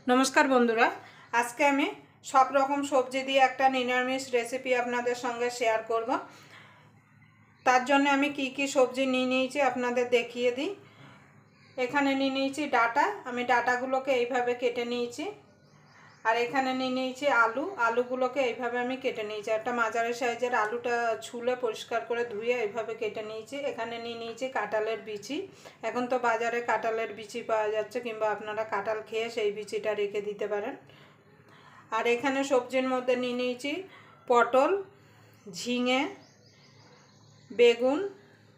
नमस्कार बंधुरा आज के आमी सब रकम सब्जी दिए एक निरामिष रेसिपि आपनादेर संगे शेयर करब। तार जन्य आमी की सब्जी निये नियेछि आपनादेर देखिए दी। एखाने निये नियेछि डाटा, आमी डाटागुलोके एइभावे केटे नियेछि। और एखाने निये नियेछि आलू, आलूगुलोके एइभावे आमी केटे नियेछि। एकटा माझारि साइजेर आलूटा छुले परिष्कार करे धुए एइभावे केटे नियेछि। एखाने निये नियेछि काँठालेर बिचि। एखन तो बाजारे काँठालेर बिचि पाওয়া যাচ্ছে, किंबा आपनारा काँठाल खेये सेई बिचिटा रेखे दिते पारेन। और एखाने सब्जिर मध्य निये नियेछि पटल, झिंगे, बेगुन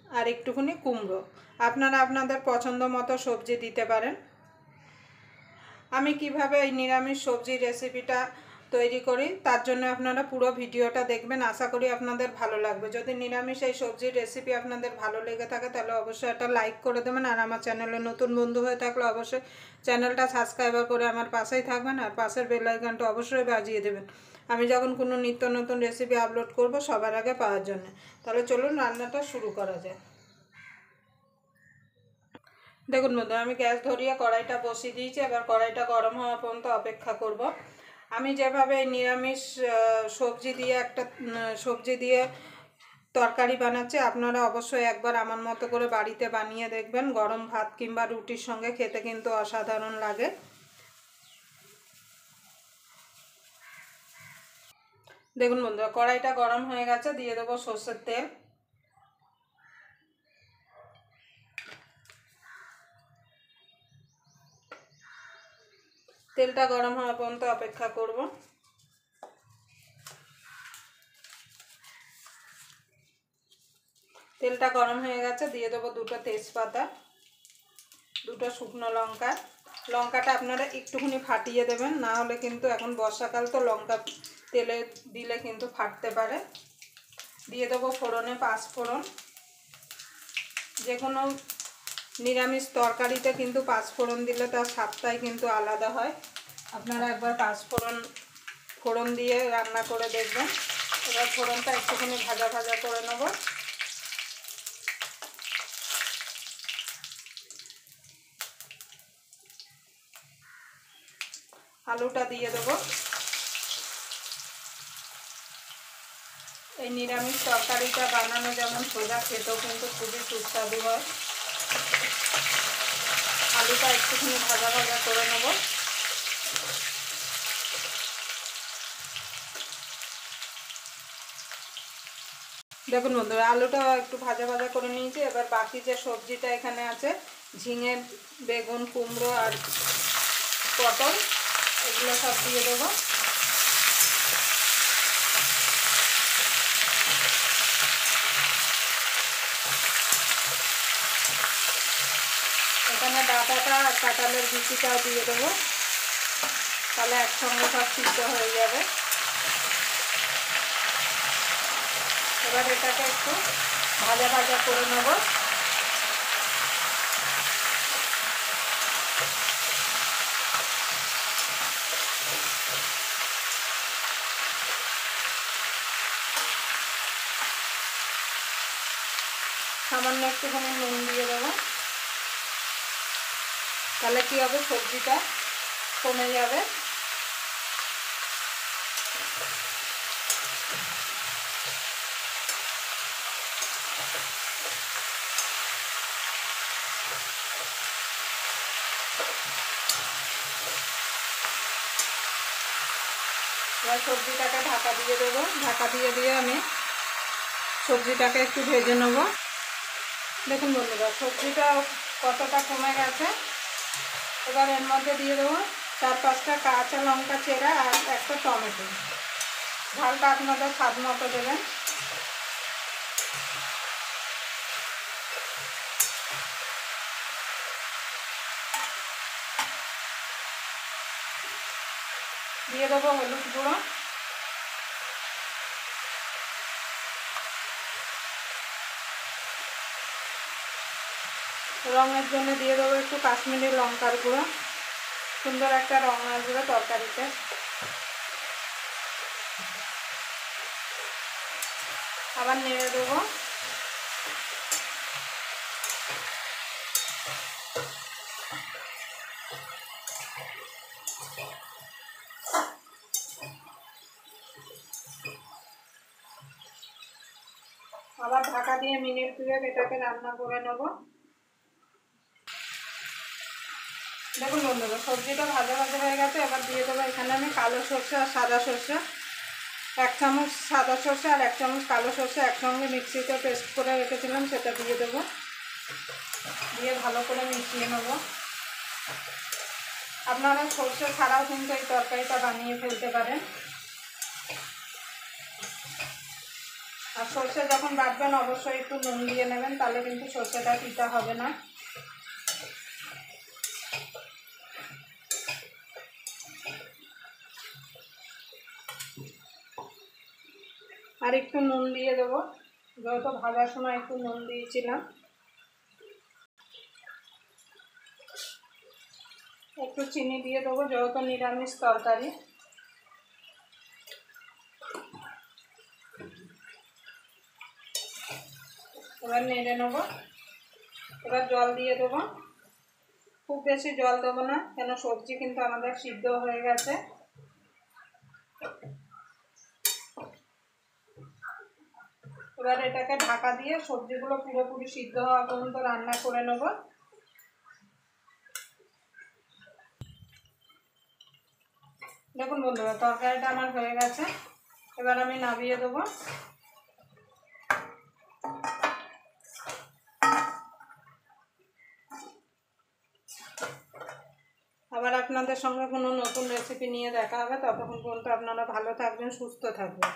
और एकटुखानि कुमड़ो। आपनारा आपनादेर पछंद मतो सब्जी दिते पारेन। आमी किभाबे এই নিরামিষ সবজি রেসিপিটা তৈরি করি তার জন্য আপনারা পুরো ভিডিওটা দেখবেন। আশা করি আপনাদের ভালো লাগবে। যদি নিরামিষ এই সবজির রেসিপি আপনাদের ভালো লেগে থাকে তাহলে অবশ্যই একটা লাইক করে দেবেন। আর আমার চ্যানেলে নতুন বন্ধু হয়ে থাকলে অবশ্যই চ্যানেলটা সাবস্ক্রাইব করে আমার পাশেই থাকবেন আর পাশের বেল আইকনটা অবশ্যই বাজিয়ে দেবেন আমি যখন কোনো নিত্য নতুন রেসিপি আপলোড করব সবার আগে পাওয়ার জন্য। তাহলে চলুন রান্নাটা শুরু করা যায়। देखुन बंधुरा आमी गैस धरिए कड़ाईटा बसिए दिएछि। एबार कड़ाईटा गरम हওয়া पर्यन्त अपेक्षा करब। आमी जेभाबे निरामिष सब्जी दिए एक सब्जी दिए तरकारी बानाচ্ছি আপনারা অবশ্যই একবার আমার মতো করে বাড়িতে বানিয়ে দেখবেন। গরম ভাত কিংবা রুটির সঙ্গে খেতে কিন্তু অসাধারণ লাগে। দেখুন বন্ধুরা কড়াইটা গরম হয়ে গেছে, দিয়ে দেব সরষের তেল। तेलटा गरम हওয়া पर्यन्त अपेक्षा करब। तेलटा गरम हो गेছে, দিয়ে দেব দুটো তেজপাতা, দুটো শুকনো লঙ্কা। লঙ্কাটা আপনারা একটুখানি ফাটিয়ে দেবেন, না হলে কিন্তু এখন বর্ষাকাল তো লঙ্কা তেলে দিলে কিন্তু ফাটতে পারে। দিয়ে দেব ফোড়নে পাঁচফোড়ন। যে কোনো নিরামিষ তরকারিতে কিন্তু পাঁচফোড়ন দিলে তার স্বাদটাই কিন্তু আলাদা হয়। আপনারা একবার পাঁচফোড়ন দিয়ে রান্না করে দেখবেন। এবার ফোড়নটা একটুখানি ভাজা ভাজা করে নেব। আলুটা দিয়ে দেব। এই নিরামিষ তরকারিটা বানানো যেমন সোজা, খেতেও কিন্তু খুবই সুস্বাদু হয়। আলুটা একটুখানি ভাজা ভাজা করে নেব। দেখুন বন্ধুরা আলুটা একটু ভাজা ভাজা করে নিয়েছি। এবার বাকি যে সবজিটা এখানে আছে ঝিঙে, বেগুন, কুমড়ো আর পটল এগুলো সব দিয়ে দেবো। এখানে ডাঁটাটা আর কাঁঠালের বিচিটাও দিয়ে দেবো, তাহলে একসঙ্গে সব সিদ্ধ হয়ে যাবে। এবার এটাকে একটু ভাজা ভাজা করে নেব। সামান্য একটুখানি নুন দিয়ে দেবো, তাহলে কি হবে সবজিটা কমে যাবে। এবার সবজিটাকে ঢাকা দিয়ে দেবো। ঢাকা দিয়ে দিয়ে আমি সবজিটাকে একটু ভেজে নেব। দেখুন বন্ধুরা সবজিটা কতটা কমে গেছে। এবার এর মধ্যে দিয়ে দেবো 4-5টা কাঁচা লঙ্কা চেরা আর একটা টমেটো। ঝালটা আপনাদের স্বাদ মতো দেবেন। দিয়ে দেবো হলুদ গুঁড়ো, রঙের জন্য দিয়ে দেবো একটু কাশ্মীরি লঙ্কার গুঁড়ো। সুন্দর একটা রঙ আসবে তরকারিতে। আবার নেড়ে দেবো। আবার ঢাকা দিয়ে মিনিট 2 এটাকে রান্না করে নেব। দেখুন বন্ধুরা, সবজিটা ভাজা ভাজা হয়ে গেছে। এবার দিয়ে দেবো এখানে আমি কালো সর্ষে আর সাদা সর্ষে, 1 চামচ সাদা সর্ষে আর 1 চামচ কালো সর্ষে একসঙ্গে মিক্সিতে পেস্ট করে রেখেছিলাম, সেটা দিয়ে দেবো। দিয়ে ভালো করে মিশিয়ে নেব। আপনারা সর্ষে ছাড়াও কিন্তু এই তরকারিটা বানিয়ে ফেলতে পারেন। আর সর্ষে যখন বাটবেন অবশ্যই একটু নুন দিয়ে নেবেন, তাহলে কিন্তু সর্ষেটা তিতা হবে না। আর একটু নুন দিয়ে দেবো, যেহেতু ভাজার সময় একটু নুন দিয়েছিলাম। একটু চিনি দিয়ে দেবো, যেহেতু নিরামিষ তরকারি। এবার নেড়ে নেব। এবার জল দিয়ে দেবো। খুব বেশি জল দেবো না, কেন সবজি কিন্তু আমাদের সিদ্ধ হয়ে গেছে। এবার এটাকে ঢাকা দিয়ে সবজিগুলো পুরোপুরি সিদ্ধ হওয়া পর্যন্ত রান্না করে নেব। দেখুন বন্ধুরা, তরকারিটা আমার হয়ে গেছে। এবার আমি নামিয়ে দেবো। আবার আপনাদের সঙ্গে কোনো নতুন রেসিপি নিয়ে দেখা হবে। ততক্ষণ পর্যন্ত আপনারা ভালো থাকবেন, সুস্থ থাকবেন।